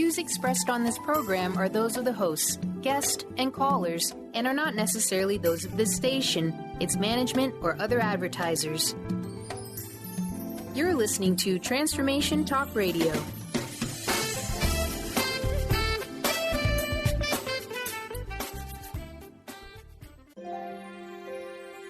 views expressed on this program are those of the hosts, guests, and callers, and are not necessarily those of this station, its management, or other advertisers. You're listening to Transformation Talk Radio.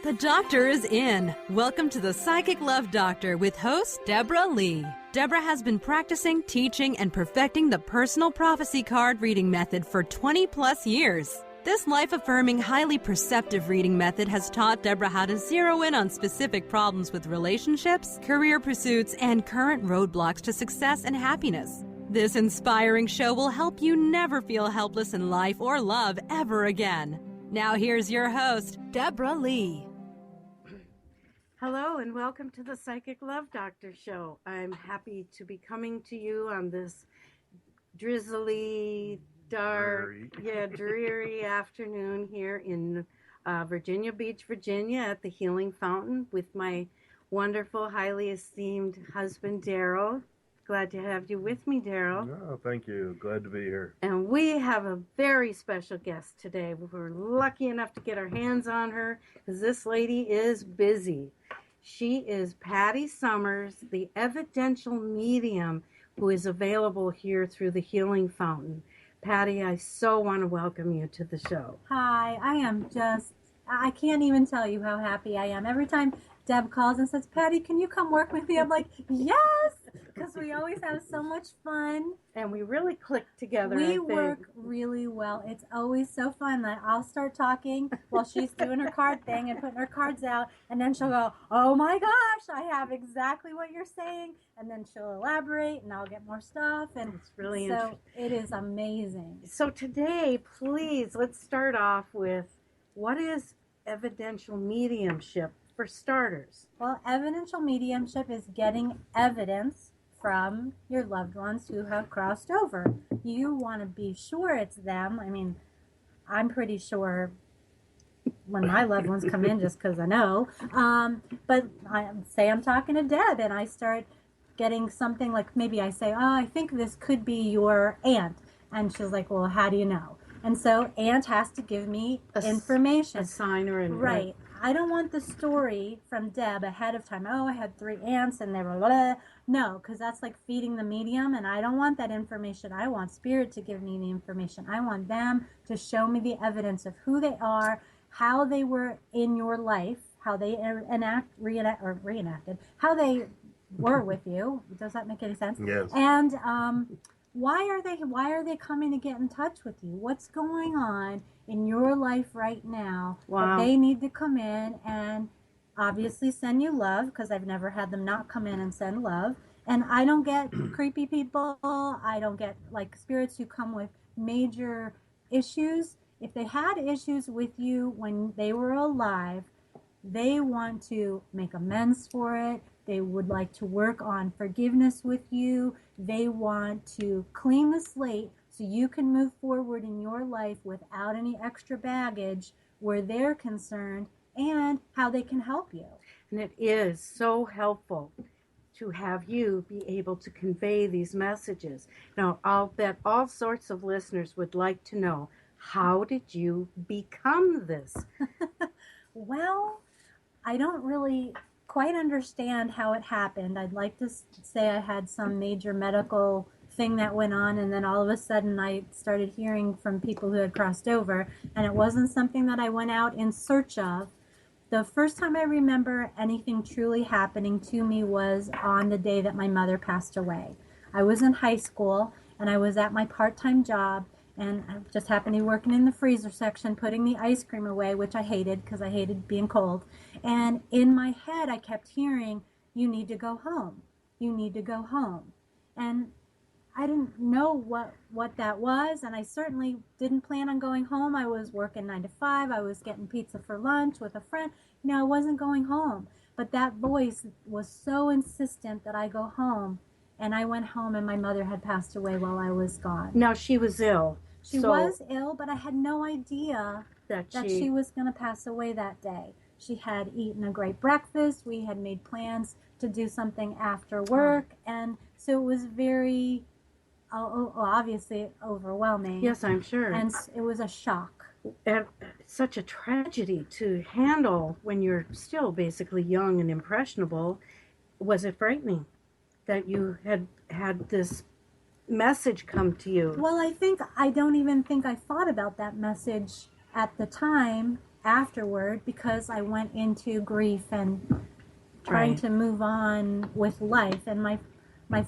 The doctor is in. Welcome to the Psychic Love Doctor with host Deborah Leigh. Deborah has been practicing, teaching, and perfecting the personal prophecy card reading method for 20 plus years. This life-affirming, highly perceptive reading method has taught Deborah how to zero in on specific problems with relationships, career pursuits, and current roadblocks to success and happiness. This inspiring show will help you never feel helpless in life or love ever again. Now here's your host, Deborah Leigh. Hello and welcome to the Psychic Love Doctor Show. I'm happy to be coming to you on this drizzly, dark, dreary afternoon here in Virginia Beach, Virginia at the Healing Fountain with my wonderful, highly esteemed husband, Daryl. Glad to have you with me, Daryl. Oh, thank you. Glad to be here. And we have a very special guest today. We're lucky enough to get our hands on her because this lady is busy. She is Patty Summers, the evidential medium who is available here through the Healing Fountain. Patty, I so want to welcome you to the show. Hi, I can't even tell you how happy I am. Every time Deb calls and says, Patty, can you come work with me? I'm like, yes, because we always have so much fun. And we really click together, We work really well. It's always so fun that I'll start talking while she's doing her card thing and putting her cards out. And then she'll go, oh my gosh, I have exactly what you're saying. And then she'll elaborate and I'll get more stuff. And it's really so it is amazing. So today, please, let's start off with what is evidential mediumship for starters? Well, evidential mediumship is getting evidence from your loved ones who have crossed over. You want to be sure it's them. I mean, I'm pretty sure when my loved ones come in just because I know. But I'm talking to Deb and I start getting something like maybe I say, oh, I think this could be your aunt. And she's like, well, how do you know? And so aunt has to give me information. A sign or right. I don't want the story from Deb ahead of time. Oh, I had 3 aunts and they were blah. No, because that's like feeding the medium, and I don't want that information. I want Spirit to give me the information. I want them to show me the evidence of who they are, how they were in your life, how they reenacted, how they were with you. Does that make any sense? Yes. And why are they coming to get in touch with you? What's going on in your life right now that they need to come in and obviously send you love, because I've never had them not come in and send love. And I don't get creepy people. I don't get like spirits who come with major issues. If they had issues with you when they were alive, they want to make amends for it. They would like to work on forgiveness with you. They want to clean the slate so you can move forward in your life without any extra baggage where they're concerned, and how they can help you. And it is so helpful to have you be able to convey these messages. Now, I'll bet all sorts of listeners would like to know, how did you become this? Well, I don't really quite understand how it happened. I'd like to say I had some major medical thing that went on, and then all of a sudden I started hearing from people who had crossed over, and it wasn't something that I went out in search of. The first time I remember anything truly happening to me was on the day that my mother passed away. I was in high school, and I was at my part-time job, and I just happened to be working in the freezer section, putting the ice cream away, which I hated because I hated being cold. And in my head, I kept hearing, you need to go home. You need to go home. And I didn't know what that was, and I certainly didn't plan on going home. I was working 9 to 5. I was getting pizza for lunch with a friend. I wasn't going home. But that voice was so insistent that I go home, and I went home, and my mother had passed away while I was gone. Now, she was ill. She was ill, but I had no idea that she was going to pass away that day. She had eaten a great breakfast. We had made plans to do something after work, and so it was very obviously overwhelming. Yes, I'm sure. And it was a shock. And such a tragedy to handle when you're still basically young and impressionable. Was it frightening that you had this message come to you? Well, I don't even think I thought about that message at the time afterward, because I went into grief and trying to move on with life. And my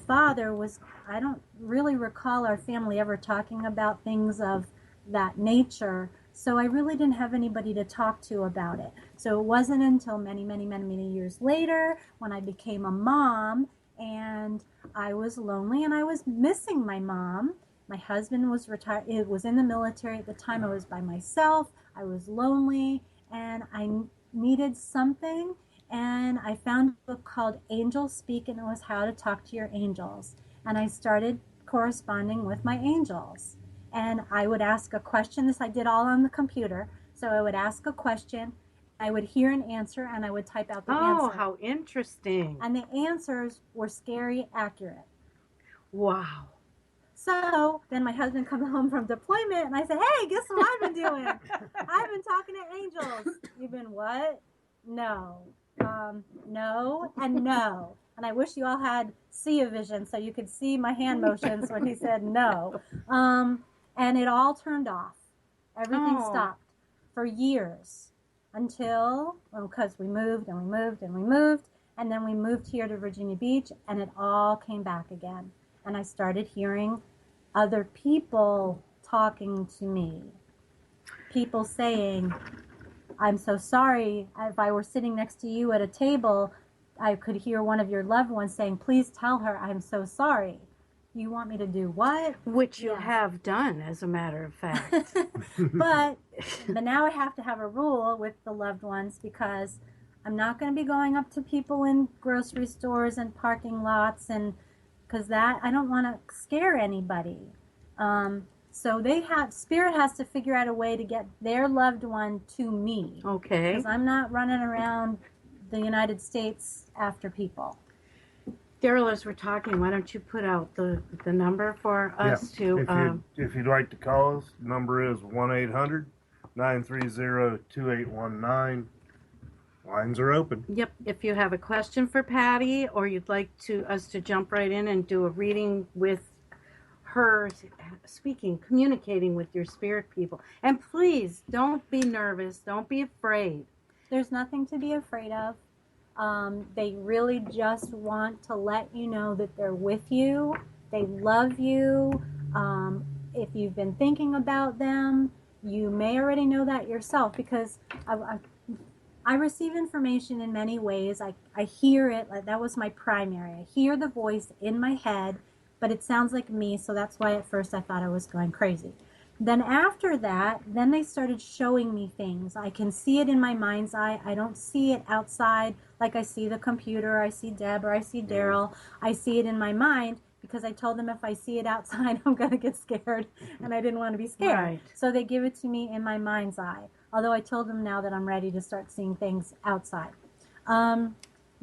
father was, I don't really recall our family ever talking about things of that nature. So I really didn't have anybody to talk to about it. So it wasn't until many, many, many, many years later when I became a mom and I was lonely and I was missing my mom. My husband was retired. It was in the military at the time. I was by myself. I was lonely and I needed something. And I found a book called Angels Speak, and it was how to talk to your angels. And I started corresponding with my angels. And I would ask a question. This I did all on the computer. So I would ask a question, I would hear an answer, and I would type out the answer. Oh, how interesting. And the answers were scary accurate. Wow. So then my husband comes home from deployment, and I said, hey, guess what I've been doing? I've been talking to angels. You've been what? No. No, and no. And I wish you all had see-a-vision so you could see my hand motions when he said no. And it all turned off. Everything stopped for years until, because we moved and we moved and we moved, and then we moved here to Virginia Beach, and it all came back again. And I started hearing other people talking to me. People saying, I'm so sorry. If I were sitting next to you at a table, I could hear one of your loved ones saying, please tell her I'm so sorry. You want me to do what? Which you have done, as a matter of fact. But now I have to have a rule with the loved ones, because I'm not going to be going up to people in grocery stores and parking lots, and because that, I don't want to scare anybody. So Spirit has to figure out a way to get their loved one to me. Okay. Because I'm not running around the United States after people. Daryl, as we're talking, why don't you put out the number for us to... If you'd like to call us, the number is 1-800-930-2819. Lines are open. Yep. If you have a question for Patty, or you'd like us to jump right in and do a reading with her speaking, communicating with your spirit people. And please, don't be nervous. Don't be afraid. There's nothing to be afraid of. They really just want to let you know that they're with you. They love you. If you've been thinking about them, you may already know that yourself, because I receive information in many ways. I hear it. That was my primary. I hear the voice in my head, but it sounds like me, so that's why at first I thought I was going crazy. Then after that, then they started showing me things. I can see it in my mind's eye. I don't see it outside, like I see the computer, I see Deborah, I see Daryl. I see it in my mind, because I told them if I see it outside, I'm going to get scared, and I didn't want to be scared. Right. So they give it to me in my mind's eye, although I told them now that I'm ready to start seeing things outside.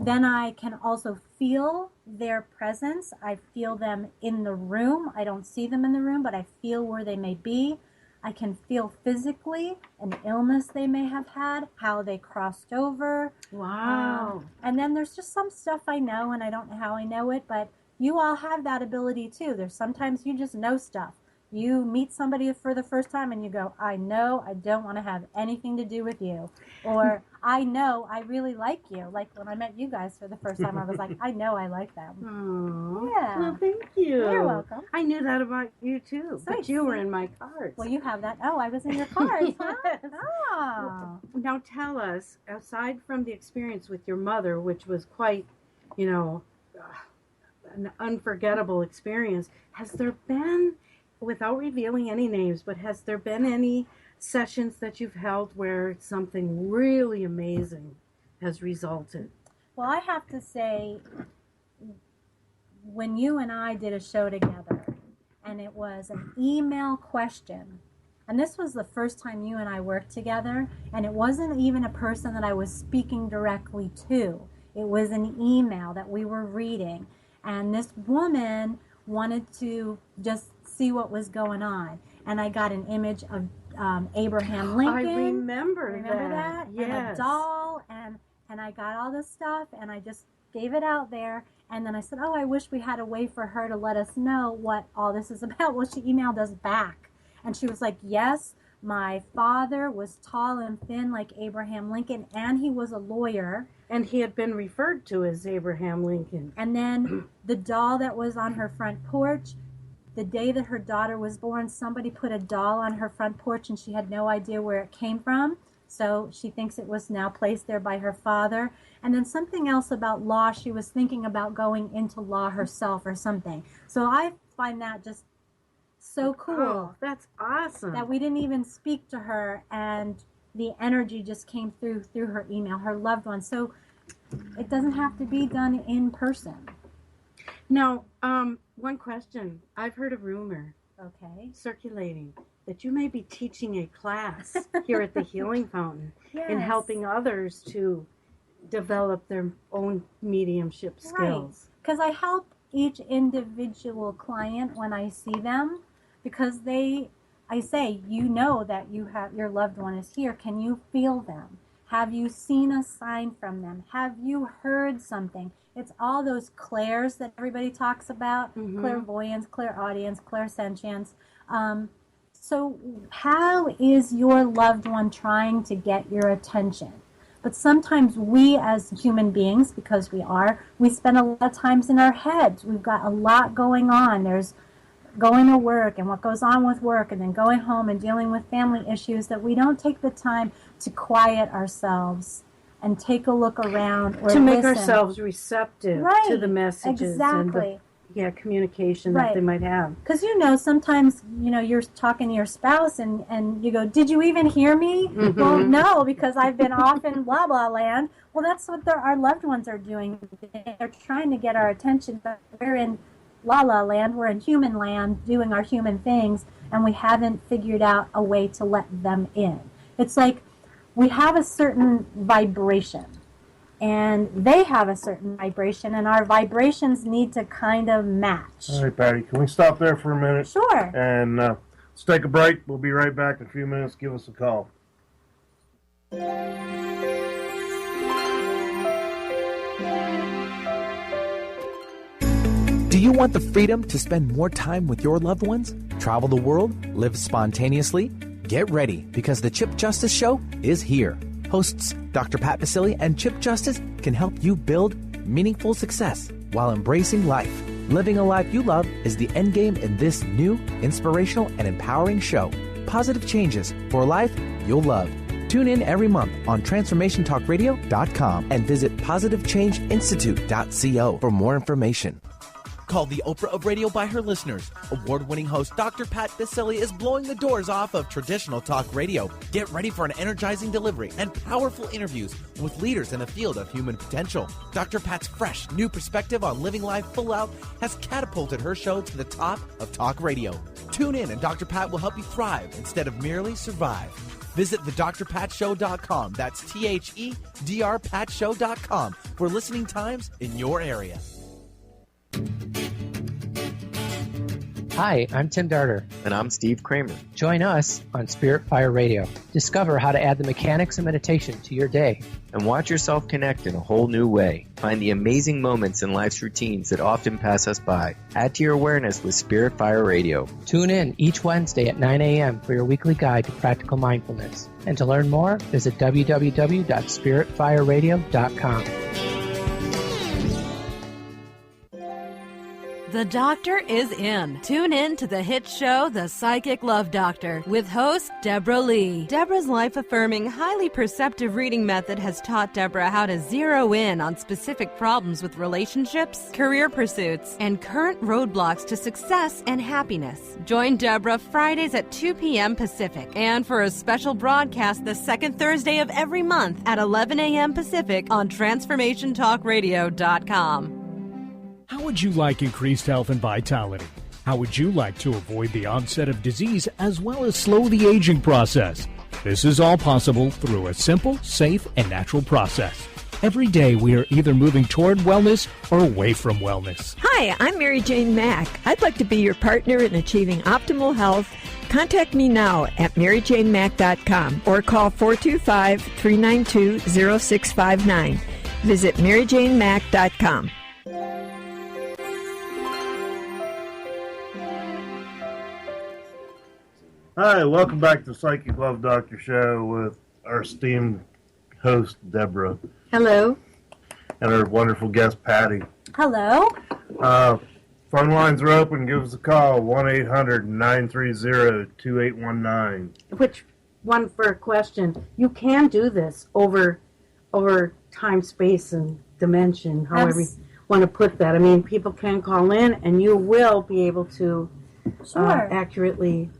Then I can also feel their presence. I feel them in the room. I don't see them in the room, but I feel where they may be. I can feel physically an illness they may have had, how they crossed over. Wow. And then there's just some stuff I know, and I don't know how I know it, but you all have that ability too. There's sometimes you just know stuff. You meet somebody for the first time and you go, I know I don't want to have anything to do with you. Or I know I really like you. Like when I met you guys for the first time, I was like, I know I like them. Oh, Yeah. well, thank you. You're welcome. I knew that about you too, So but you were in my cards. Well, you have that. Oh, I was in your cards. Huh? Yes. Oh. Now tell us, aside from the experience with your mother, which was quite, an unforgettable experience, has there been, without revealing any names, but has there been any sessions that you've held where something really amazing has resulted? Well, I have to say, when you and I did a show together, and it was an email question, and this was the first time you and I worked together, and it wasn't even a person that I was speaking directly to. It was an email that we were reading, and this woman wanted to just see what was going on. And I got an image of Abraham Lincoln. I remember that? Yes. And a doll, and I got all this stuff, and I just gave it out there. And then I said, I wish we had a way for her to let us know what all this is about. Well, she emailed us back, and she was like, yes, my father was tall and thin like Abraham Lincoln, and he was a lawyer. And he had been referred to as Abraham Lincoln. And then the doll that was on her front porch, the day that her daughter was born, somebody put a doll on her front porch, and she had no idea where it came from. So she thinks it was now placed there by her father. And then something else about law, she was thinking about going into law herself or something. So I find that just so cool. Oh, that's awesome. That we didn't even speak to her, and the energy just came through her email, her loved one. So it doesn't have to be done in person. Now, one question. I've heard a rumor circulating that you may be teaching a class here at the Healing Fountain in helping others to develop their own mediumship skills. Because I help each individual client when I see them, because I say, you know that your loved one is here. Can you feel them? Have you seen a sign from them? Have you heard something? It's all those clairs that everybody talks about, clairvoyance, clairaudience, clairsentience. So how is your loved one trying to get your attention? But sometimes we as human beings, because we spend a lot of times in our heads. We've got a lot going on. There's going to work and what goes on with work, and then going home and dealing with family issues, that we don't take the time to quiet ourselves and take a look around or to make listen. ourselves receptive to the messages and the communication that they might have. Because sometimes you're talking to your spouse and you go, did you even hear me? Well, no, because I've been off in blah blah land. Well, that's what our loved ones are doing. They're trying to get our attention, but we're in la la land, we're in human land doing our human things, and we haven't figured out a way to let them in. It's like we have a certain vibration, and they have a certain vibration, and our vibrations need to kind of match. All right, Patty, can we stop there for a minute? Sure. And let's take a break. We'll be right back in a few minutes. Give us a call. Do you want the freedom to spend more time with your loved ones? Travel the world? Live spontaneously? Get ready, because the Chip Justice Show is here. Hosts Dr. Pat Basile and Chip Justice can help you build meaningful success while embracing life. Living a life you love is the end game in this new, inspirational, and empowering show. Positive changes for a life you'll love. Tune in every month on TransformationTalkRadio.com and visit PositiveChangeInstitute.co for more information. Called the Oprah of radio by her listeners, award-winning host Dr. Pat Basile is blowing the doors off of traditional talk radio. Get ready for an energizing delivery and powerful interviews with leaders in the field of human potential. Dr. Pat's fresh, new perspective on living life full out has catapulted her show to the top of talk radio. Tune in and Dr. Pat will help you thrive instead of merely survive. Visit thedrpatshow.com. That's THEDRPatshow.com for listening times in your area. Hi, I'm Tim Darter. And I'm Steve Kramer. Join us on Spirit Fire Radio. Discover how to add the mechanics of meditation to your day. And watch yourself connect in a whole new way. Find the amazing moments in life's routines that often pass us by. Add to your awareness with Spirit Fire Radio. Tune in each Wednesday at 9 a.m. for your weekly guide to practical mindfulness. And to learn more, visit www.spiritfireradio.com. The Doctor is in. Tune in to the hit show, The Psychic Love Doctor, with host Deborah Leigh. Deborah's life-affirming, highly perceptive reading method has taught Deborah how to zero in on specific problems with relationships, career pursuits, and current roadblocks to success and happiness. Join Deborah Fridays at 2 p.m. Pacific, and for a special broadcast the second Thursday of every month at 11 a.m. Pacific on TransformationTalkRadio.com. How would you like increased health and vitality? How would you like to avoid the onset of disease as well as slow the aging process? This is all possible through a simple, safe, and natural process. Every day we are either moving toward wellness or away from wellness. Hi, I'm Mary Jane Mack. I'd like to be your partner in achieving optimal health. Contact me now at maryjanemack.com or call 425-392-0659. Visit maryjanemack.com. Hi, welcome back to the Psychic Love Doctor Show with our esteemed host, Deborah. Hello. And our wonderful guest, Patty. Hello. Phone lines are open. Give us a call, 1-800-930-2819. Which, one for a question, you can do this over time, space, and dimension, however you want to put that. I mean, people can call in, and you will be able to accurately...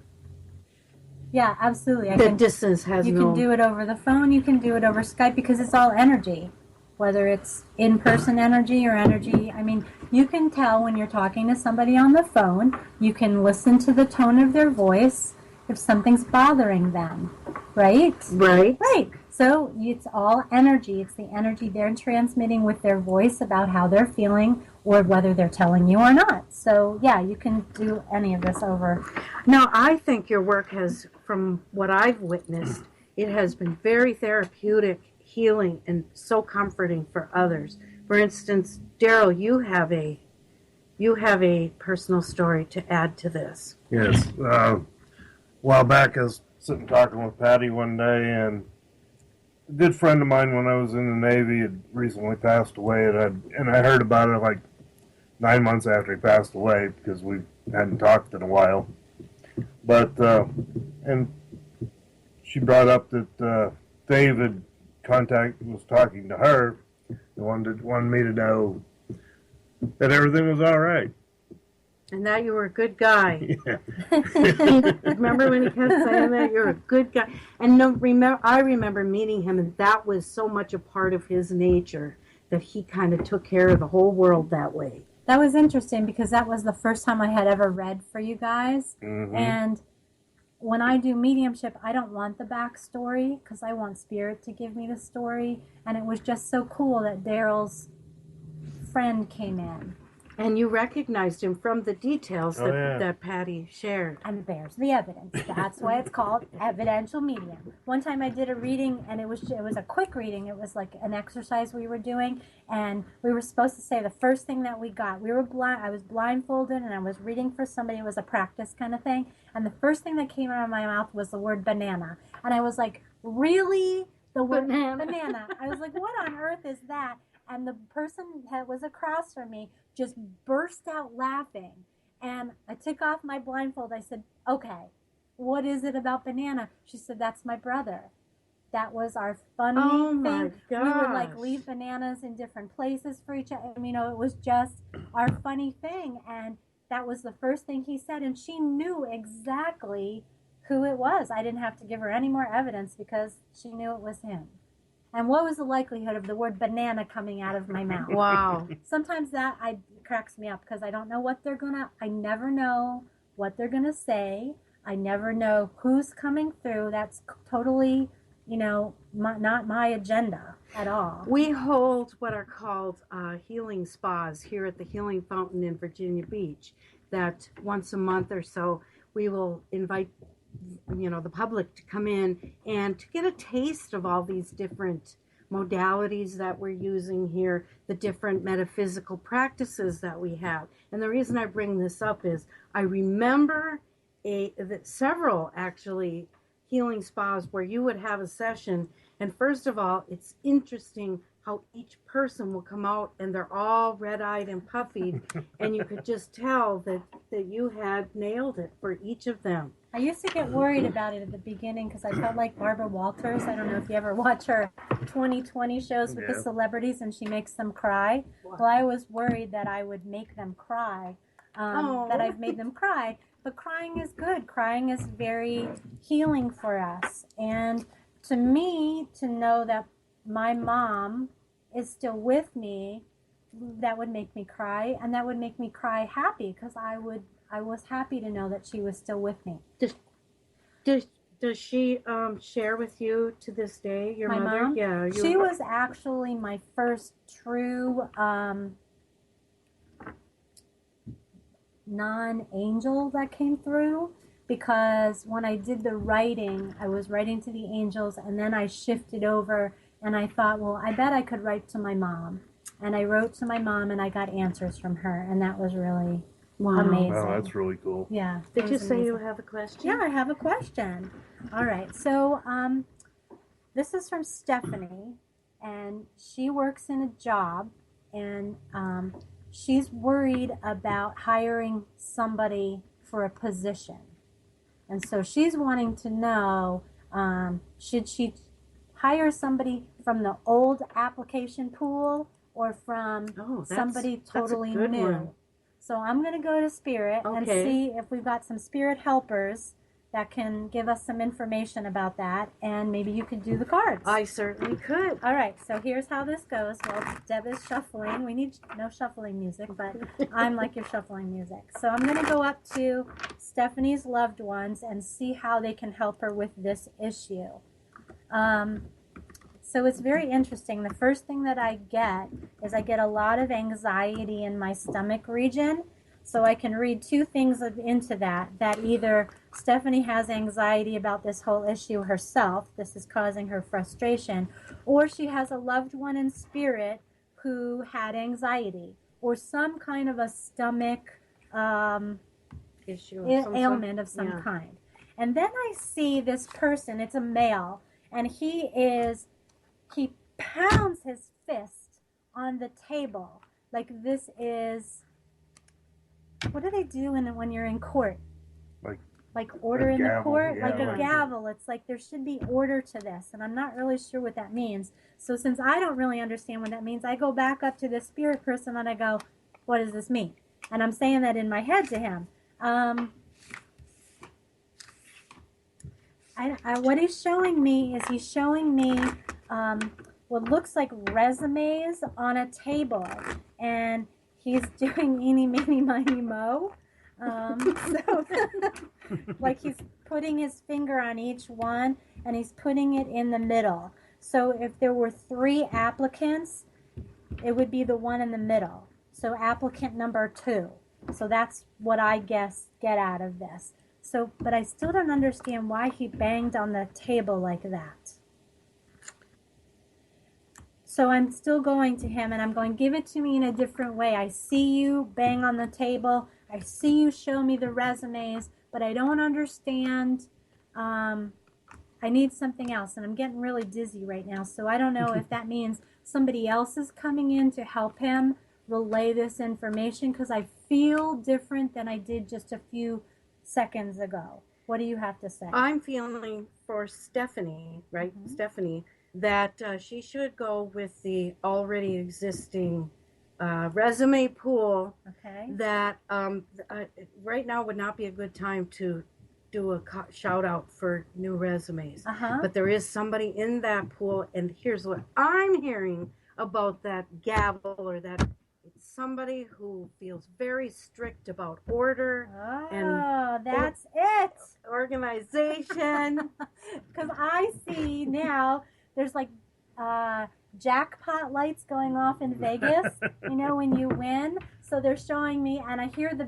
Yeah, absolutely. Distance has You can do it over the phone. You can do it over Skype because it's all energy, whether it's in-person energy or energy. I mean, you can tell when you're talking to somebody on the phone. You can listen to the tone of their voice if something's bothering them, right? Right. So it's all energy. It's the energy they're transmitting with their voice about how they're feeling or whether they're telling you or not. So, yeah, you can do any of this over. Now, I think your work has, from what I've witnessed, it has been very therapeutic, healing, and so comforting for others. For instance, Daryl, you have a personal story to add to this. Yes. A while back, I was sitting talking with Patty one day, and a good friend of mine when I was in the Navy had recently passed away, and I heard about it like 9 months after he passed away because we hadn't talked in a while. But and she brought up that David was talking to her and wanted me to know that everything was all right. And that you were a good guy. Yeah. Remember when he kept saying that? You're a good guy. And I remember meeting him, and that was so much a part of his nature that he kind of took care of the whole world that way. That was interesting because that was the first time I had ever read for you guys. Mm-hmm. And when I do mediumship, I don't want the backstory because I want Spirit to give me the story. And it was just so cool that Daryl's friend came in. And you recognized him from the details that Patty shared. And there's the evidence. That's why it's called evidential medium. One time I did a reading, and it was a quick reading. It was like an exercise we were doing, and we were supposed to say the first thing that we got. I was blindfolded, and I was reading for somebody. It was a practice kind of thing. And the first thing that came out of my mouth was the word banana. And I was like, really? The word banana. I was like, what on earth is that? And the person that was across from me just burst out laughing. And I took off my blindfold. I said, okay, what is it about banana? She said, that's my brother. That was our funny thing. We would like leave bananas in different places for each other. It was just our funny thing. And that was the first thing he said. And she knew exactly who it was. I didn't have to give her any more evidence because she knew it was him. And what was the likelihood of the word banana coming out of my mouth? Wow. Sometimes that cracks me up because I don't know what I never know what they're going to say. I never know who's coming through. That's totally, not my agenda at all. We hold what are called healing spas here at the Healing Fountain in Virginia Beach, that once a month or so we will invite the public to come in and to get a taste of all these different modalities that we're using here, the different metaphysical practices that we have. And the reason I bring this up is I remember several actually healing spas where you would have a session, and first of all, it's interesting how each person will come out and they're all red-eyed and puffy, and you could just tell that you had nailed it for each of them. I used to get worried about it at the beginning because I felt like Barbara Walters. I don't know if you ever watch her 2020 shows with the celebrities and she makes them cry. Well, I was worried that I would make them cry, that I've made them cry. But crying is good. Crying is very healing for us. And to me, to know that my mom is still with me, that would make me cry. And that would make me cry happy because I was happy to know that she was still with me. Does she share with you to this day, your My mother? mom? Yeah. She was actually my first true non-angel that came through, because when I did the writing, I was writing to the angels, and then I shifted over and I thought, well, I bet I could write to my mom. And I wrote to my mom and I got answers from her, and that was really amazing. Wow, that's really cool. Yeah. Did you say you have a question? Yeah, I have a question. All right. So this is from Stephanie, and she works in a job, and she's worried about hiring somebody for a position. And so she's wanting to know, should she hire somebody from the old application pool or from somebody totally new? One. So I'm going to go to Spirit and see if we've got some Spirit helpers that can give us some information about that, and maybe you could do the cards. I certainly could. All right, so here's how this goes. Well, Deb is shuffling. We need no shuffling music, but I'm like your shuffling music. So I'm going to go up to Stephanie's loved ones and see how they can help her with this issue. So it's very interesting. The first thing that I get is I get a lot of anxiety in my stomach region. So I can read two things into that either Stephanie has anxiety about this whole issue herself, this is causing her frustration, or she has a loved one in spirit who had anxiety, or some kind of a stomach issue, ailment of some kind. And then I see this person, it's a male, and he pounds his fist on the table like this is... What do they do when you're in court? Like order in the court? Yeah, like a gavel. It's like there should be order to this, and I'm not really sure what that means. So since I don't really understand what that means, I go back up to the spirit person and I go, what does this mean? And I'm saying that in my head to him. What he's showing me is what looks like resumes on a table, and he's doing eeny, meeny, miny, mo. So, like he's putting his finger on each one, and he's putting it in the middle. So if there were 3 applicants, it would be the one in the middle. So applicant number 2. So that's what I guess get out of this. So, but I still don't understand why he banged on the table like that. So I'm still going to him and I'm going, give it to me in a different way. I see you bang on the table. I see you show me the resumes, but I don't understand. I need something else, and I'm getting really dizzy right now. So I don't know if that means somebody else is coming in to help him relay this information, because I feel different than I did just a few seconds ago. What do you have to say? I'm feeling for Stephanie, right? Mm-hmm. Stephanie, that she should go with the already existing resume pool. Okay. That right now would not be a good time to do a shout out for new resumes. But there is somebody in that pool, and here's what I'm hearing about that gavel, or that it's somebody who feels very strict about order that's it. Organization. Because I see now there's like jackpot lights going off in Vegas, you know, when you win. So they're showing me, and I hear the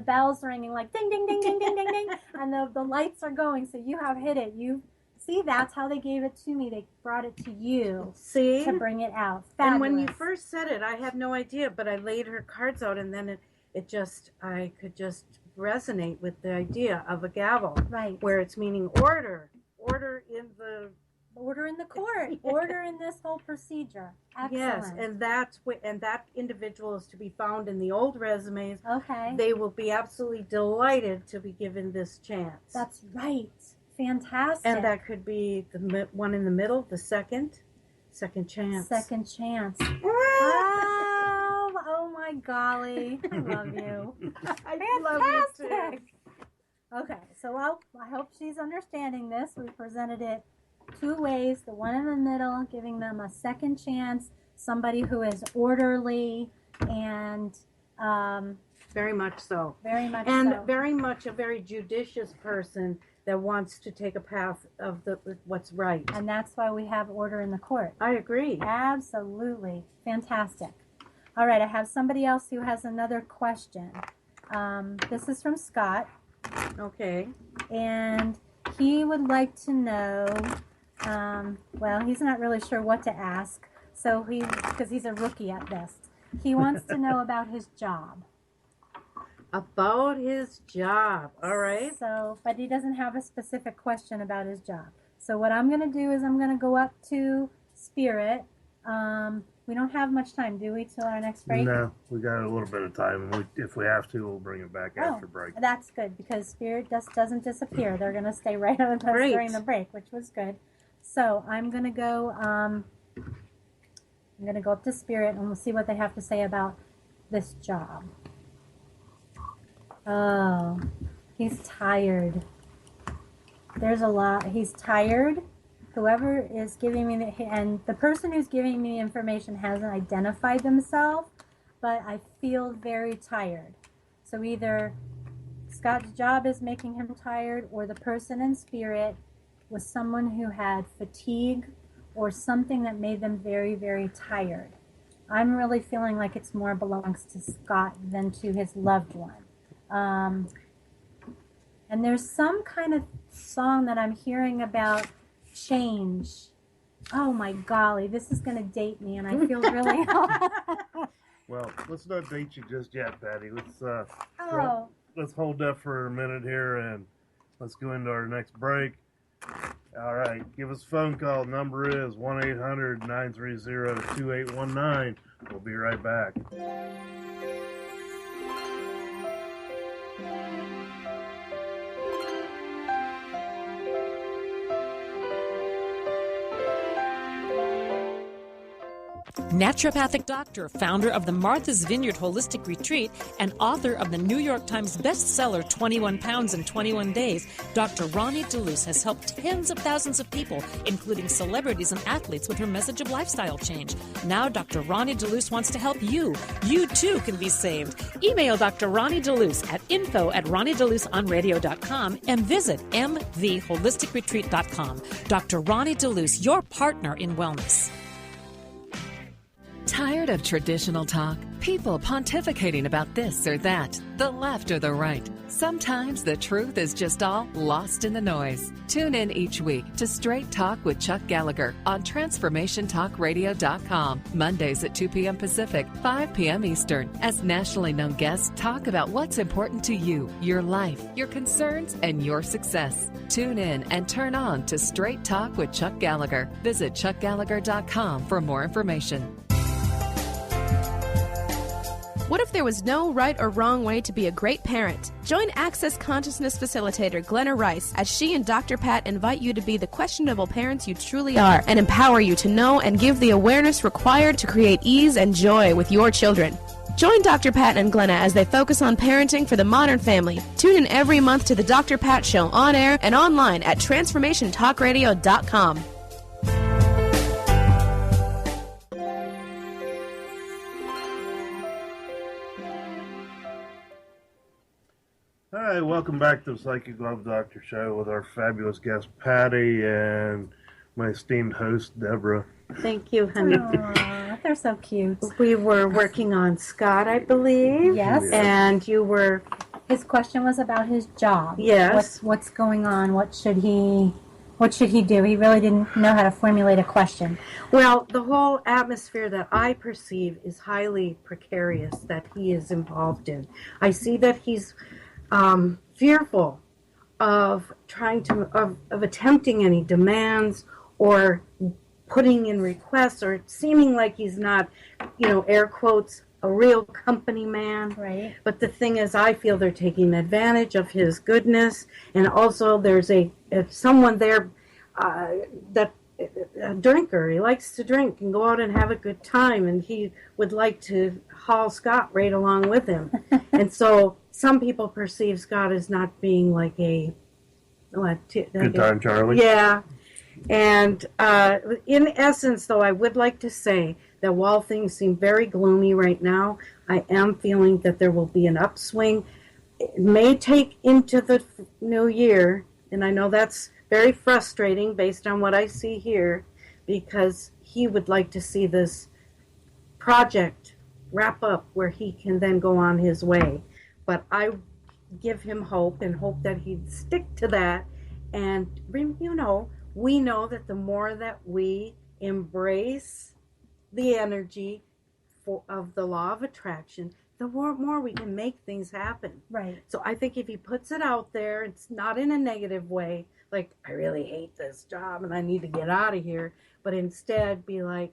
bells ringing like ding, ding, ding, ding, ding, ding, ding, and the lights are going. So you have hit it. You see, that's how they gave it to me. They brought it to you. See? To bring it out. Fabulous. And when you first said it, I had no idea, but I laid her cards out, and then I could just resonate with the idea of a gavel. Right. Where it's meaning order. Order in the court, order in this whole procedure. Excellent. Yes, and that individual is to be found in the old resumes. Okay. They will be absolutely delighted to be given this chance. That's right. Fantastic. And that could be the one in the middle, the second chance. Second chance. Oh my golly. I love you. I love you too. Okay, so I hope she's understanding this. We presented it 2 ways. The one in the middle, giving them a second chance, somebody who is orderly and very much so. Very much and so. very much a very judicious person that wants to take a path of what's right. And that's why we have order in the court. I agree. Absolutely. Fantastic. All right, I have somebody else who has another question. This is from Scott. Okay. And he would like to know, well, he's not really sure what to ask, so because he's a rookie at best. He wants to know about his job. About his job, all right. So, but he doesn't have a specific question about his job. So what I'm going to do is I'm going to go up to Spirit. We don't have much time, do we, till our next break? No, we got a little bit of time. If we have to, we'll bring it back after break. That's good, because Spirit just doesn't disappear. They're going to stay right with us during the break, which was good. So I'm going to go. I'm going to go up to Spirit, and we'll see what they have to say about this job. Oh, he's tired. There's a lot. He's tired. Whoever is giving me and the person who's giving me the information hasn't identified themselves, but I feel very tired. So either Scott's job is making him tired, or the person in Spirit was someone who had fatigue or something that made them very, very tired. I'm really feeling like it's more belongs to Scott than to his loved one. And there's some kind of song that I'm hearing about change. Oh my golly, this is going to date me, and I feel really. Well, let's not date you just yet, Patty. Oh. Let's hold that for a minute here, and let's go into our next break. All right, give us a phone call. Number is 1-800-930-2819. We'll be right back. Naturopathic doctor, founder of the Martha's Vineyard Holistic Retreat, and author of the New York Times bestseller 21 Pounds in 21 Days, Dr. Ronnie DeLuce has helped tens of thousands of people, including celebrities and athletes, with her message of lifestyle change. Now Dr. Ronnie DeLuce wants to help you. You too can be saved. Email Dr. Ronnie DeLuce at info@RonnieDeLuceOnRadio.com and visit mtheholisticretreat.com. Dr. Ronnie DeLuce, your partner in wellness. Tired of traditional talk? People pontificating about this or that, the left or the right. Sometimes the truth is just all lost in the noise. Tune in each week to Straight Talk with Chuck Gallagher on TransformationTalkRadio.com, Mondays at 2 p.m. Pacific, 5 p.m. Eastern, as nationally known guests talk about what's important to you, your life, your concerns, and your success. Tune in and turn on to Straight Talk with Chuck Gallagher. Visit ChuckGallagher.com for more information. What if there was no right or wrong way to be a great parent? Join Access Consciousness Facilitator Glenna Rice as she and Dr. Pat invite you to be the questionable parents you truly are and empower you to know and give the awareness required to create ease and joy with your children. Join Dr. Pat and Glenna as they focus on parenting for the modern family. Tune in every month to the Dr. Pat Show on air and online at TransformationTalkRadio.com. All right, welcome back to the Psychic Love Doctor Show with our fabulous guest, Patty, and my esteemed host, Deborah. Thank you, honey. Aww, they're so cute. We were working on Scott, I believe. Yes. And you were... His question was about his job. Yes. What's going on? What should he do? He really didn't know how to formulate a question. Well, the whole atmosphere that I perceive is highly precarious that he is involved in. I see that he's fearful of of attempting any demands or putting in requests, or seeming like he's not, air quotes, a real company man. Right. But the thing is, I feel they're taking advantage of his goodness, and also there's someone there that a drinker. He likes to drink and go out and have a good time, and he would like to haul Scott right along with him. And so some people perceive Scott as not being like a good time, Charlie. Yeah. And in essence, though, I would like to say that while things seem very gloomy right now, I am feeling that there will be an upswing. It may take into the new year, and I know that's very frustrating based on what I see here, because he would like to see this project wrap up where he can then go on his way. But I give him hope and hope that he'd stick to that. And, you know, we know that the more that we embrace the energy of the law of attraction, the more we can make things happen. Right. So I think if he puts it out there, it's not in a negative way, like, I really hate this job and I need to get out of here, but instead be like,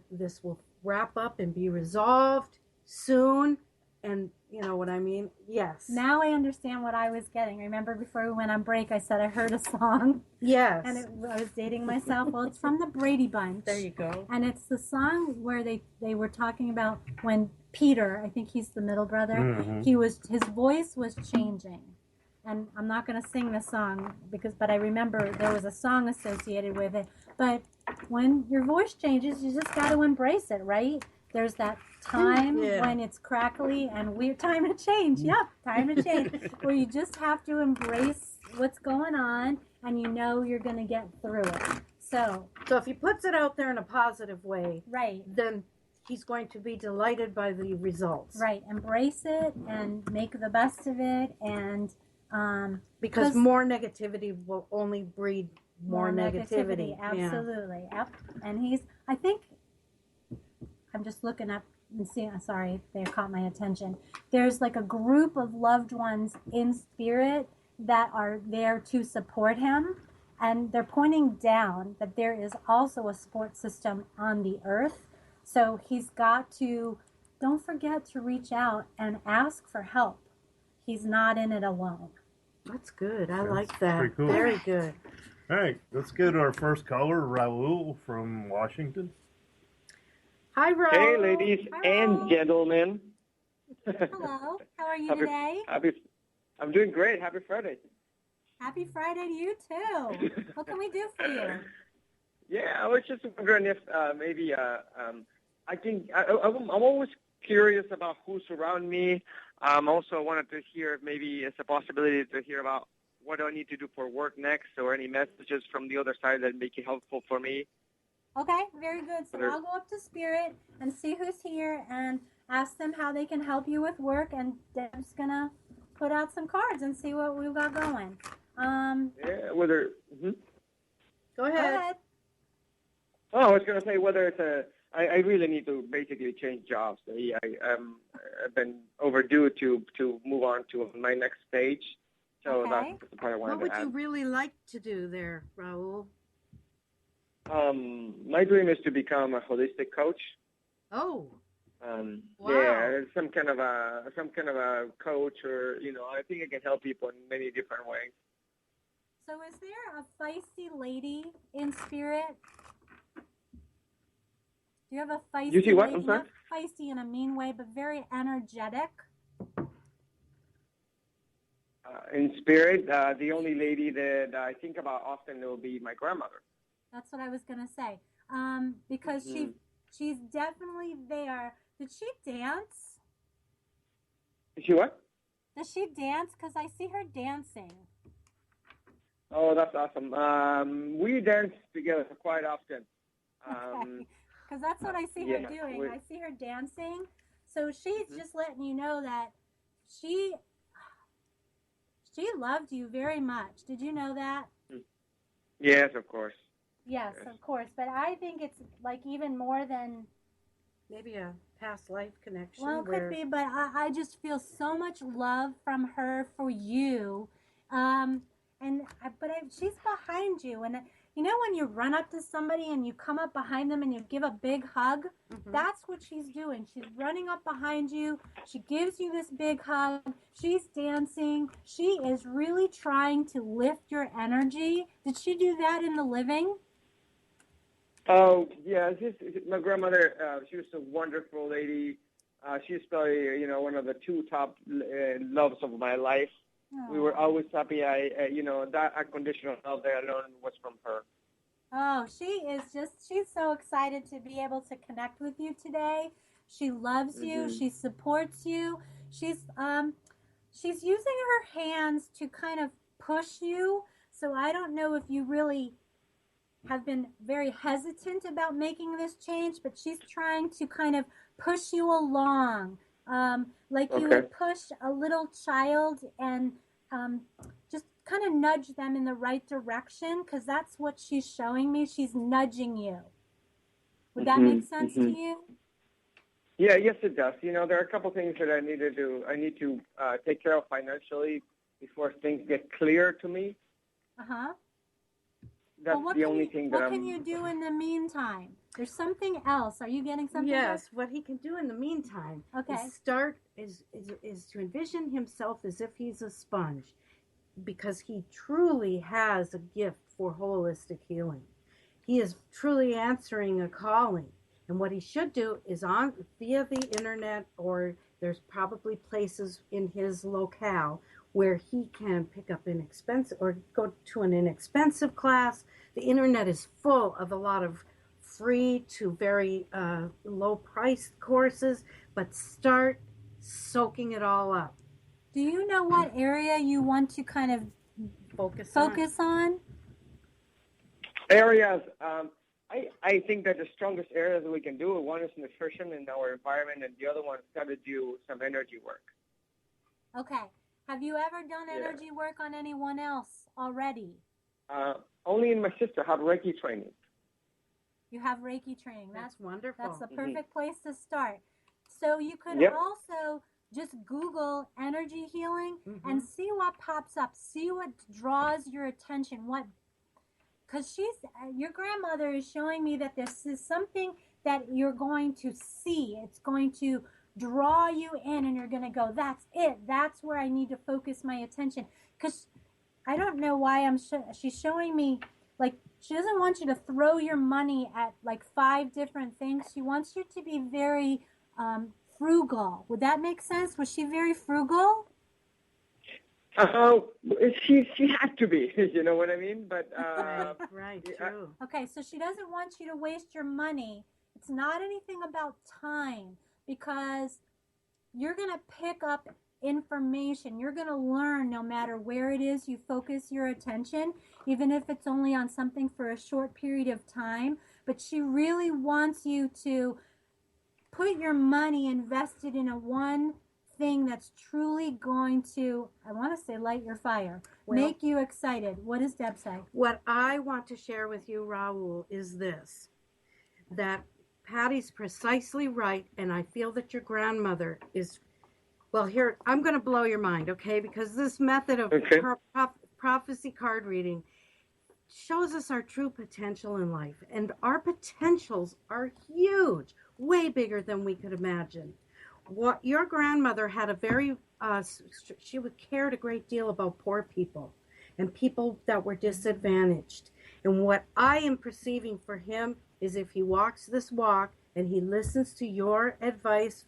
this will wrap up and be resolved soon. And you know what I mean? Yes. Now I understand what I was getting. Remember before we went on break, I said I heard a song. Yes. And I was dating myself. Well, it's from the Brady Bunch. There you go. And it's the song where they were talking about when Peter, I think he's the middle brother, his voice was changing. And I'm not going to sing the song but I remember there was a song associated with it. But when your voice changes, you just got to embrace it, right? There's that time when it's crackly and weird. Time to change. Yep, time to change. Where you just have to embrace what's going on, and you know you're going to get through it. So if he puts it out there in a positive way, right, then he's going to be delighted by the results. Right. Embrace it and make the best of it, and because more negativity will only breed more negativity. Absolutely. Yeah. Yep. And I think. I'm just looking up and seeing, sorry, they caught my attention. There's like a group of loved ones in spirit that are there to support him. And they're pointing down that there is also a support system on the earth. So he's got to, don't forget to reach out and ask for help. He's not in it alone. That's good. I like that. Pretty cool. Very good. All right, let's get our first caller, Raul from Washington. Hi, Raul. Hey, ladies and gentlemen. Hello. How are you today? I'm doing great. Happy Friday. Happy Friday to you, too. What can we do for you? Yeah, I was just wondering if maybe I think I'm always curious about who's around me. Also, I wanted to hear if maybe it's a possibility to hear about what do I need to do for work next, or any messages from the other side that make it helpful for me. Okay, very good. So I'll go up to Spirit and see who's here and ask them how they can help you with work. And Deb's going to put out some cards and see what we've got going. Yeah, whether... Go ahead. Oh, I was going to say whether it's I really need to basically change jobs. I've been overdue to move on to my next stage. So that's the part I wanted to add. What would you really like to do there, Raul? My dream is to become a holistic coach. Oh. Wow. Yeah, some kind of a coach, or I think I can help people in many different ways. So, is there a feisty lady in spirit? Do you have a feisty? You see what? Lady? I'm sorry? Not feisty in a mean way, but very energetic. In spirit, the only lady that I think about often will be my grandmother. That's what I was going to say. Because she's definitely there. Did she dance? Is she what? Does she dance? Because I see her dancing. Oh, that's awesome. We dance together quite often. Because that's what I see her doing. I see her dancing. So she's just letting you know that she loved you very much. Did you know that? Yes, of course. Yes, of course. But I think it's like even more than maybe a past life connection. Well, it could be, but I just feel so much love from her for you. She's behind you. And you know when you run up to somebody and you come up behind them and you give a big hug? That's what she's doing. She's running up behind you. She gives you this big hug. She's dancing. She is really trying to lift your energy. Did she do that in the living? Oh, yeah. My grandmother, she was a wonderful lady. She's probably, one of the two top loves of my life. We were always happy. That unconditional love that I learned was from her. Oh, she's so excited to be able to connect with you today. She loves you. She supports you. She's using her hands to kind of push you. So I don't know if you really have been very hesitant about making this change, but she's trying to kind of push you along, like you would push a little child and just kind of nudge them in the right direction, because that's what she's showing me. She's nudging you. Would that make sense to you? Yeah, yes, it does. You know, there are a couple things that I need to do. I need to take care of financially before things get clear to me. Uh-huh. That's the only thing that What can you do in the meantime? There's something else. Are you getting something? Yes, what he can do in the meantime is to envision himself as if he's a sponge, because he truly has a gift for holistic healing. He is truly answering a calling. And what he should do is via the internet, or there's probably places in his locale where he can pick up or go to an inexpensive class. The internet is full of a lot of free to very low-priced courses, but start soaking it all up. Do you know what area you want to kind of focus on? Areas. I think that the strongest areas that we can do, one is nutrition in our environment, and the other one's got to do some energy work. Okay. Have you ever done energy work on anyone else already? Only in my sister have Reiki training. You have Reiki training. That's wonderful. That's the perfect place to start. So you could also just Google energy healing and see what pops up. See what draws your attention. Because your grandmother is showing me that this is something that you're going to see. It's going to draw you in, and you're going to go, that's it. That's where I need to focus my attention. Because I don't know why she's showing me, like, she doesn't want you to throw your money at, like, 5 different things. She wants you to be very frugal. Would that make sense? Was she very frugal? She had to be, you know what I mean? But right, true. Okay, so she doesn't want you to waste your money. It's not anything about time, because you're going to pick up information. You're going to learn no matter where it is you focus your attention, even if it's only on something for a short period of time. But she really wants you to put your money invested in one thing that's truly going to, I want to say, light your fire, make you excited. What does Deb say? What I want to share with you, Raul, is this, that Patty's precisely right, and I feel that your grandmother is, well, here, I'm going to blow your mind, okay? Because this method of prophecy card reading shows us our true potential in life, and our potentials are huge, way bigger than we could imagine. What your grandmother had a very, she cared a great deal about poor people and people that were disadvantaged. And what I am perceiving for him is, if he walks this walk and he listens to your advice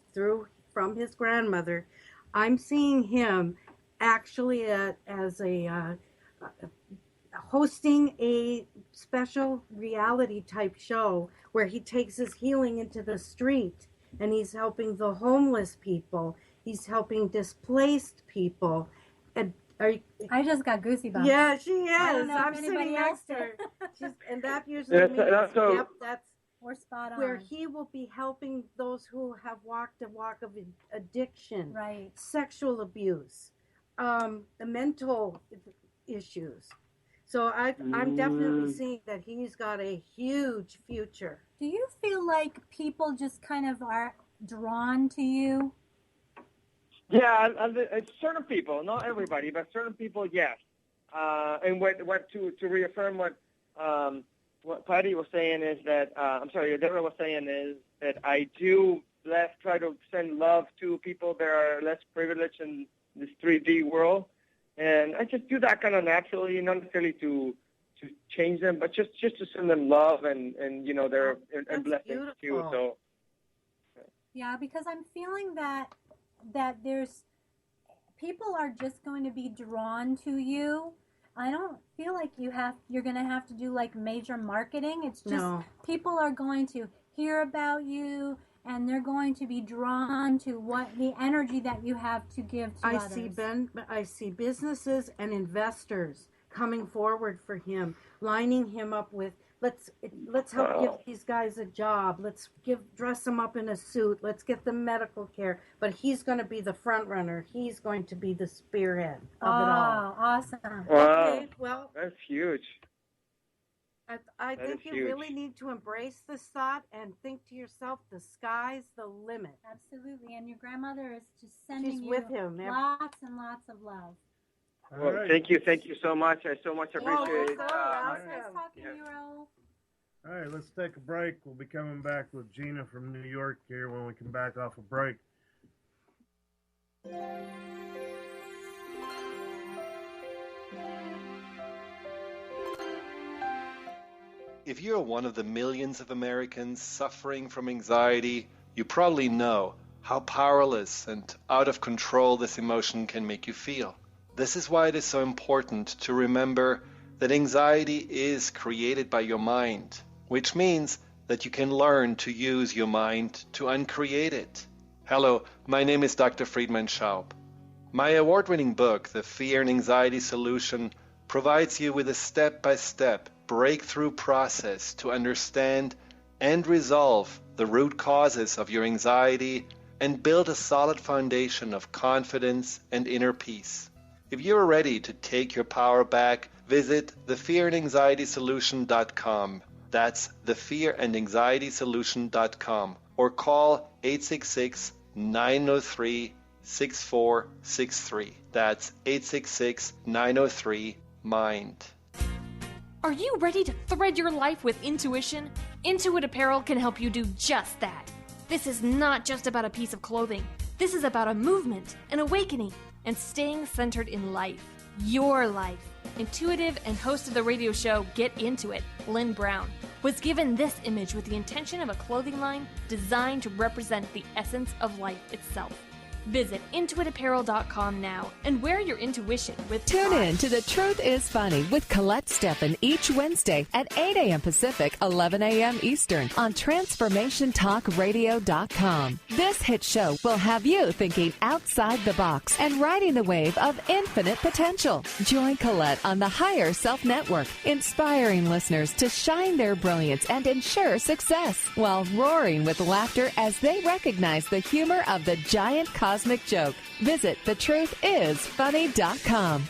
from his grandmother, I'm seeing him actually hosting a special reality type show where he takes his healing into the street, and he's helping the homeless people. He's helping displaced people. And I just got goosey bumps. Yeah, she is. I'm sitting next to her. And that usually means, that's we're spot on. Where he will be helping those who have walked a walk of addiction, right? Sexual abuse, mental issues. So I'm definitely seeing that he's got a huge future. Do you feel like people just kind of are drawn to you? Yeah, certain people, not everybody, but certain people, yes. And to reaffirm what Patty was saying is that, Deborah was saying is that I do try to send love to people that are less privileged in this 3D world. And I just do that kind of naturally, not necessarily to change them, but just to send them love and their and blessings too. So yeah, because I'm feeling that there's people are just going to be drawn to you. I don't feel like you're going to have to do like major marketing. It's just people are going to hear about you and they're going to be drawn to what the energy that you have to give to others. I see businesses and investors coming forward for him, lining him up with, let's help give these guys a job. Let's dress them up in a suit. Let's get them medical care. But he's going to be the front runner. He's going to be the spearhead of it all. Oh, awesome. Wow. Okay, well, That's huge. I That think is you huge. really need to embrace this thought and think to yourself, the sky's the limit. Absolutely. And your grandmother is just sending She's you with him. lots and lots of love. Well, right. thank you so much. I so much appreciate you're it. so Nice welcome. talking to you, Raul. All right, let's take a break. We'll be coming back with Gina from New York here when we come back off a break. If you're one of the millions of Americans suffering from anxiety, you probably know how powerless and out of control this emotion can make you feel. This is why it is so important to remember that anxiety is created by your mind, which means that you can learn to use your mind to uncreate it. Hello, my name is Dr. Friedman Schaub. My award-winning book, The Fear and Anxiety Solution, provides you with a step-by-step breakthrough process to understand and resolve the root causes of your anxiety and build a solid foundation of confidence and inner peace. If you are ready to take your power back, visit thefearandanxietysolution.com. That's thefearandanxietysolution.com, or call 866-903-6463. That's 866-903-MIND. Are you ready to thread your life with intuition? Intuit Apparel can help you do just that. This is not just about a piece of clothing. This is about a movement, an awakening, and staying centered in life. Your life. Intuitive and host of the radio show Get Into It, Lynn Brown, was given this image with the intention of a clothing line designed to represent the essence of life itself. Visit intuitapparel.com now and wear your intuition with Tune pride. in to The Truth is Funny with Colette Steffen each Wednesday at 8 a.m. Pacific, 11 a.m. Eastern on TransformationTalkRadio.com. This hit show will have you thinking outside the box and riding the wave of infinite potential. Join Colette on the Higher Self Network, inspiring listeners to shine their brilliance and ensure success while roaring with laughter as they recognize the humor of the giant cosmic joke. Visit thetruthisfunny.com.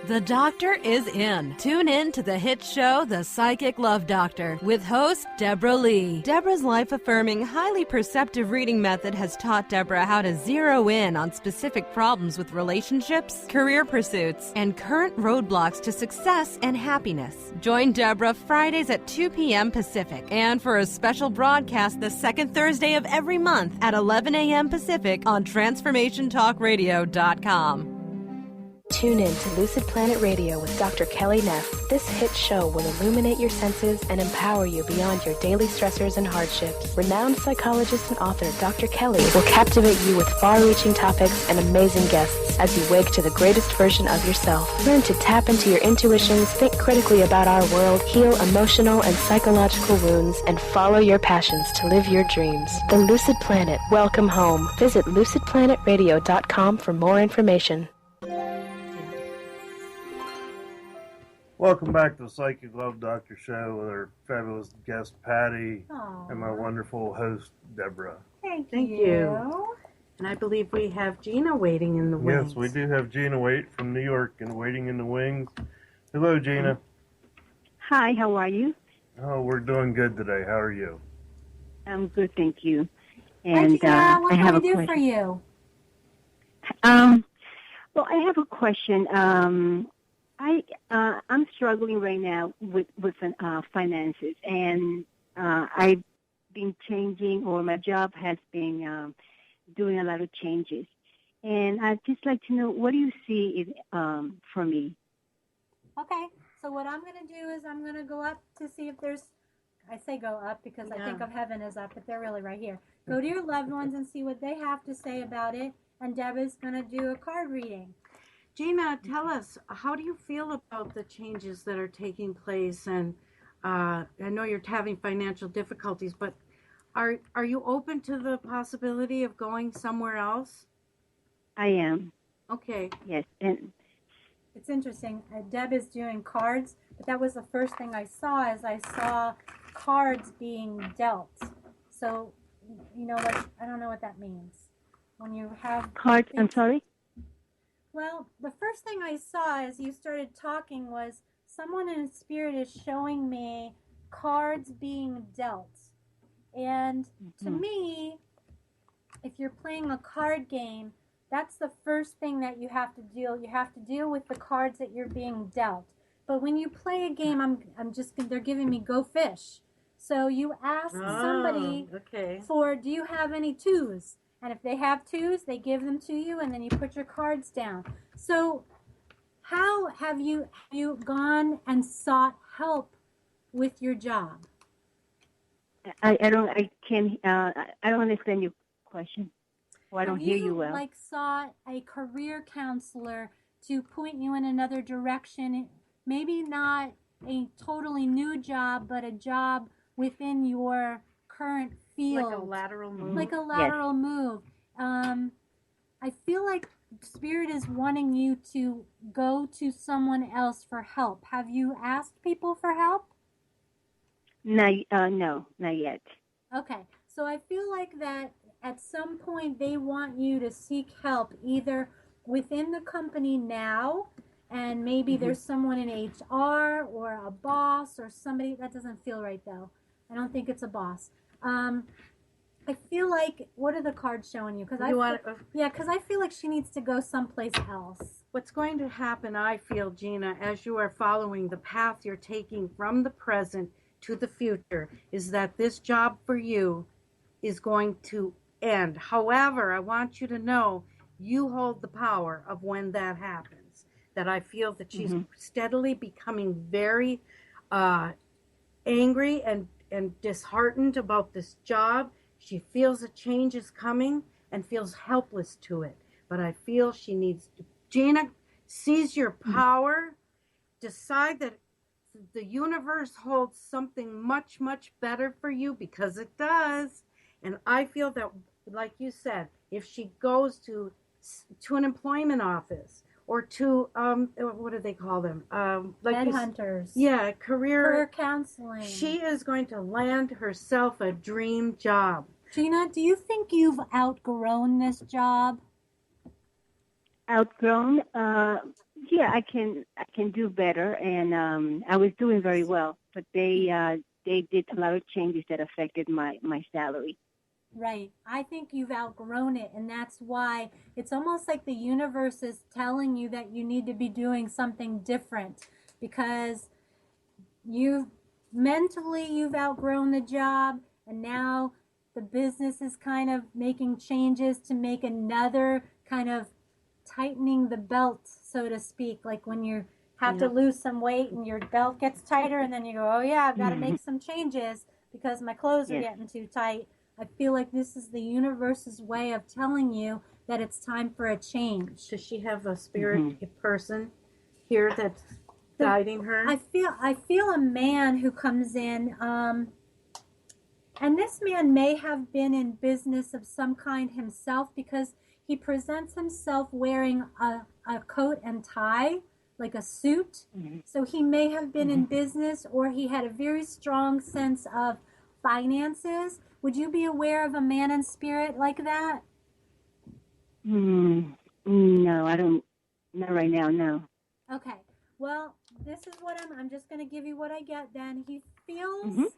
The Doctor is in. Tune in to the hit show, The Psychic Love Doctor, with host Deborah Leigh. Deborah's life-affirming, highly perceptive reading method has taught Deborah how to zero in on specific problems with relationships, career pursuits, and current roadblocks to success and happiness. Join Deborah Fridays at 2 p.m. Pacific, and for a special broadcast the second Thursday of every month at 11 a.m. Pacific on TransformationTalkRadio.com. Tune in to Lucid Planet Radio with Dr. Kelly Neff. This hit show will illuminate your senses and empower you beyond your daily stressors and hardships. Renowned psychologist and author Dr. Kelly will captivate you with far-reaching topics and amazing guests as you wake to the greatest version of yourself. Learn to tap into your intuitions, think critically about our world, heal emotional and psychological wounds, and follow your passions to live your dreams. The Lucid Planet. Welcome home. Visit lucidplanetradio.com for more information. Welcome back to the Psychic Love Doctor Show with our fabulous guest, Patty, and my wonderful host, Deborah. Thank you. And I believe we have Gina waiting in the wings. Yes, we do have Gina from New York and waiting in the wings. Hello, Gina. Hi, how are you? Oh, we're doing good today. How are you? I'm good, thank you. Hi, Gina. What can we do for you? Well, I have a question. I'm struggling right now with finances, and I've been changing, or my job has been doing a lot of changes. And I'd just like to know, what do you see for me? Okay, so what I'm going to do is I'm going to go up to see if there's, I say go up because I think of heaven as up, but they're really right here. Go to your loved ones and see what they have to say about it, and Deborah's going to do a card reading. Gina, tell us, how do you feel about the changes that are taking place? And I know you're having financial difficulties, but Are you open to the possibility of going somewhere else? I am. Okay. Yes, and it's interesting. Deb is doing cards, but that was the first thing I saw. Is I saw cards being dealt. So, you know what? I don't know what that means. When you have cards. I'm sorry. Well, the first thing I saw as you started talking was someone in spirit is showing me cards being dealt. And to me, if you're playing a card game, that's the first thing that you have to deal. You have to deal with the cards that you're being dealt. But when you play a game, they're giving me go fish. So you ask somebody for, do you have any twos? And if they have twos, they give them to you, and then you put your cards down. So how have you gone and sought help with your job? I don't understand your question. Well, I don't hear you well. Have you sought a career counselor to point you in another direction? Maybe not a totally new job, but a job within your current field. Like a lateral move. Like a lateral move. I feel like Spirit is wanting you to go to someone else for help. Have you asked people for help? No, not yet. Okay, so I feel like that at some point they want you to seek help either within the company now, and maybe there's someone in HR or a boss or somebody. That doesn't feel right though. I don't think it's a boss. I feel like, what are the cards showing you? Because I feel like she needs to go someplace else. What's going to happen, I feel, Gina, as you are following the path you're taking from the present to the future, is that this job for you is going to end. However, I want you to know you hold the power of when that happens. That I feel that she's steadily becoming very angry and disheartened about this job. She feels a change is coming and feels helpless to it. But I feel she needs to. Gina, seize your power. Decide that the universe holds something much, much better for you, because it does. And I feel that, like you said, if she goes to an employment office or to, what do they call them? Headhunters. Yeah, career counseling. She is going to land herself a dream job. Gina, do you think you've outgrown this job? Outgrown? Yeah, I can do better, and I was doing very well, but they did a lot of changes that affected my salary. Right. I think you've outgrown it, and that's why it's almost like the universe is telling you that you need to be doing something different, because you've outgrown the job, and now the business is kind of making changes to make another kind of tightening the belt, so to speak, like when you have to lose some weight and your belt gets tighter, and then you go, oh yeah, I've got to make some changes because my clothes are getting too tight. I feel like this is the universe's way of telling you that it's time for a change. Does she have a spirit person here that's guiding her? I feel a man who comes in, and this man may have been in business of some kind himself, because he presents himself wearing a coat and tie, like a suit. So he may have been in business, or he had a very strong sense of finances. Would you be aware of a man in spirit like that? No, I don't. Not right now, no. Okay. Well, this is what I'm just going to give you what I get then. He feels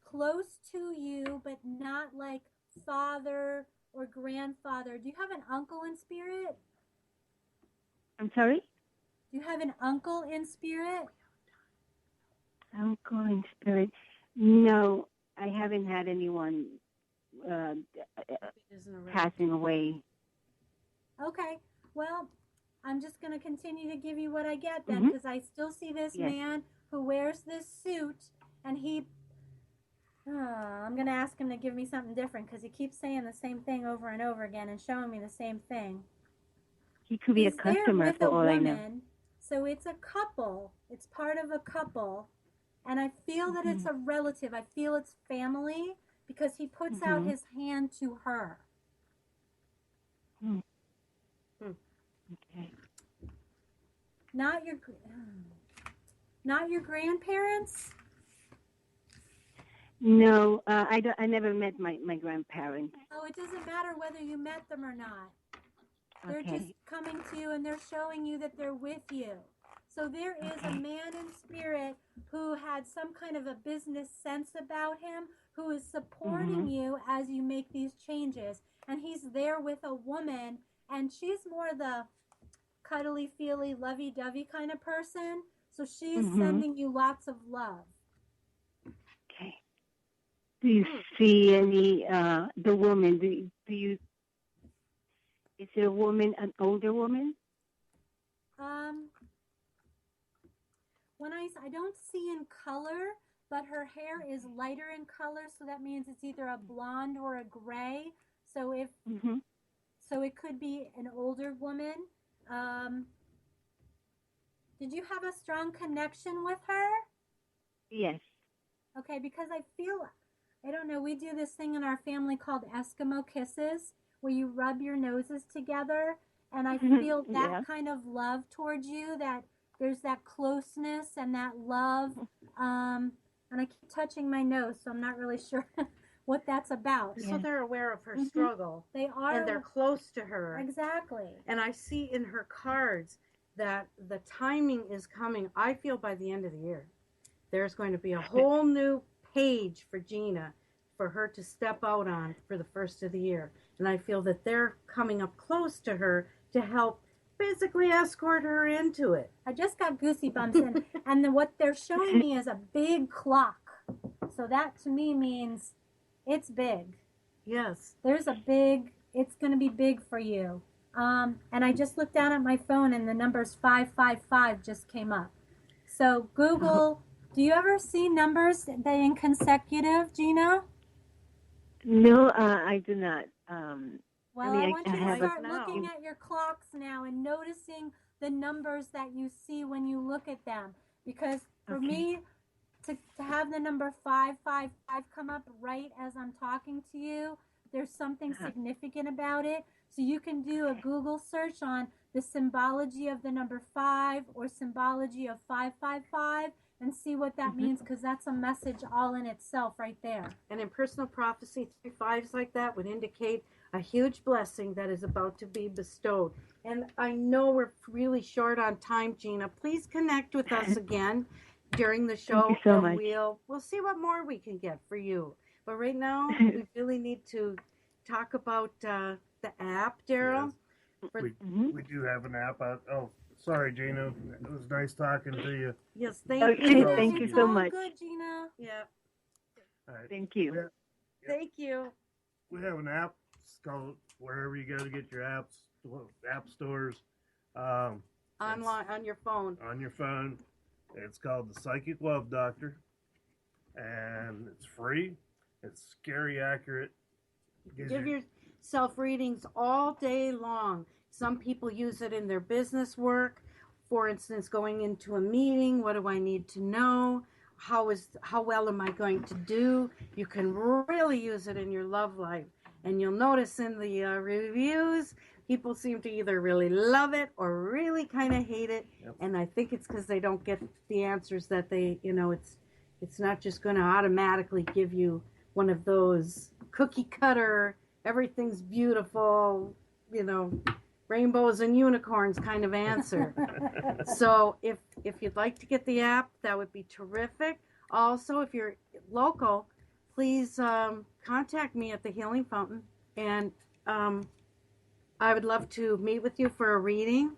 close to you, but not like father or grandfather. Do you have an uncle in spirit? I'm sorry? Do you have an uncle in spirit? Uncle in spirit? No, I haven't had anyone passing away. Okay. Well, I'm just going to continue to give you what I get then, because I still see this man who wears this suit, and I'm going to ask him to give me something different, because he keeps saying the same thing over and over again and showing me the same thing. He could be a customer for all I know. So it's a couple. It's part of a couple. And I feel that it's a relative. I feel it's family, because he puts out his hand to her. Okay. Not your grandparents? No, I never met my grandparents. Oh, it doesn't matter whether you met them or not. They're Okay. just coming to you and they're showing you that they're with you. So there is a man in spirit who had some kind of a business sense about him, who is supporting you as you make these changes. And he's there with a woman, and she's more the cuddly, feely, lovey-dovey kind of person. So she's sending you lots of love. Okay. Do you see any, the woman, do you, is it a woman, an older woman? When I don't see in color, but her hair is lighter in color, so that means it's either a blonde or a gray. So if so, it could be an older woman. Did you have a strong connection with her? Yes. Okay, because I don't know, we do this thing in our family called Eskimo kisses, where you rub your noses together, and I feel that kind of love towards you, that there's that closeness and that love, and I keep touching my nose, so I'm not really sure what that's about. So they're aware of her struggle. They are. And they're close to her. Exactly. And I see in her cards that the timing is coming. I feel by the end of the year, there's going to be a whole new page for Gina for her to step out on for the first of the year. And I feel that they're coming up close to her to help basically escort her into it. I just got goosey bumps, and then what they're showing me is a big clock. So that to me means it's big. Yes. There's it's going to be big for you. And I just looked down at my phone and the numbers 555 just came up. So Google, do you ever see numbers in consecutive, Gina? No, I do not. Well, I want you to start looking at your clocks now and noticing the numbers that you see when you look at them. Because for me, to have the number 555 come up right as I'm talking to you, there's something significant about it. So you can do a Google search on the symbology of the number 5 or symbology of 555 and see what that means, because that's a message all in itself right there. And in personal prophecy, 3 5s like that would indicate a huge blessing that is about to be bestowed. And I know we're really short on time, Gina. Please connect with us again during the show. Thank you so much. We'll see what more we can get for you. But right now, we really need to talk about the app, Daryl. Yes. We do have an app out. Oh, sorry, Gina. It was nice talking to you. Yes, thank you. Thank you so much. Good, Gina. Yeah. All right. Thank you. Thank you. We have an app. It's called wherever you go to get your apps, app stores. Online, on your phone. On your phone. It's called the Psychic Love Doctor. And it's free. It's scary accurate. Give yourself readings all day long. Some people use it in their business work. For instance, going into a meeting, what do I need to know? How well am I going to do? You can really use it in your love life. And you'll notice in the reviews, people seem to either really love it or really kind of hate it. Yep. And I think it's because they don't get the answers that they, it's not just going to automatically give you one of those cookie cutter, everything's beautiful, rainbows and unicorns kind of answer. So if you'd like to get the app, that would be terrific. Also, if you're local, please contact me at the Healing Fountain, and I would love to meet with you for a reading.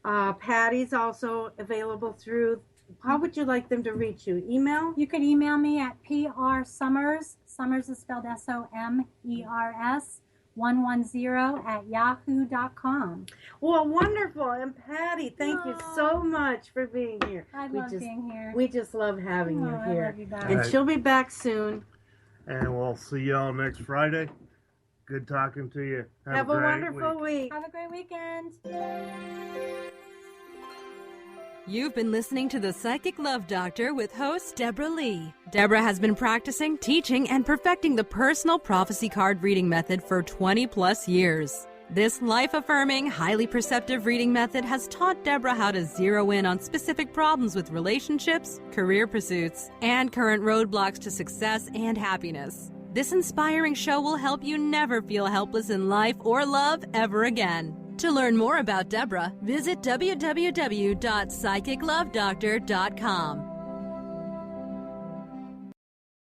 Patty's also available through, how would you like them to reach you? Email? You can email me at prsummers, Summers is spelled SOMERS, 110@yahoo.com. Well, wonderful. And Patty, thank you so much for being here. I love being here. We just love having you here. I love you guys. And she'll be back soon. And we'll see y'all next Friday. Good talking to you. Have a wonderful week. Have a great weekend. You've been listening to The Psychic Love Doctor with host Deborah Leigh. Deborah has been practicing, teaching, and perfecting the personal prophecy card reading method for 20-plus years. This life-affirming, highly perceptive reading method has taught Deborah how to zero in on specific problems with relationships, career pursuits, and current roadblocks to success and happiness. This inspiring show will help you never feel helpless in life or love ever again. To learn more about Deborah, visit www.psychiclovedoctor.com.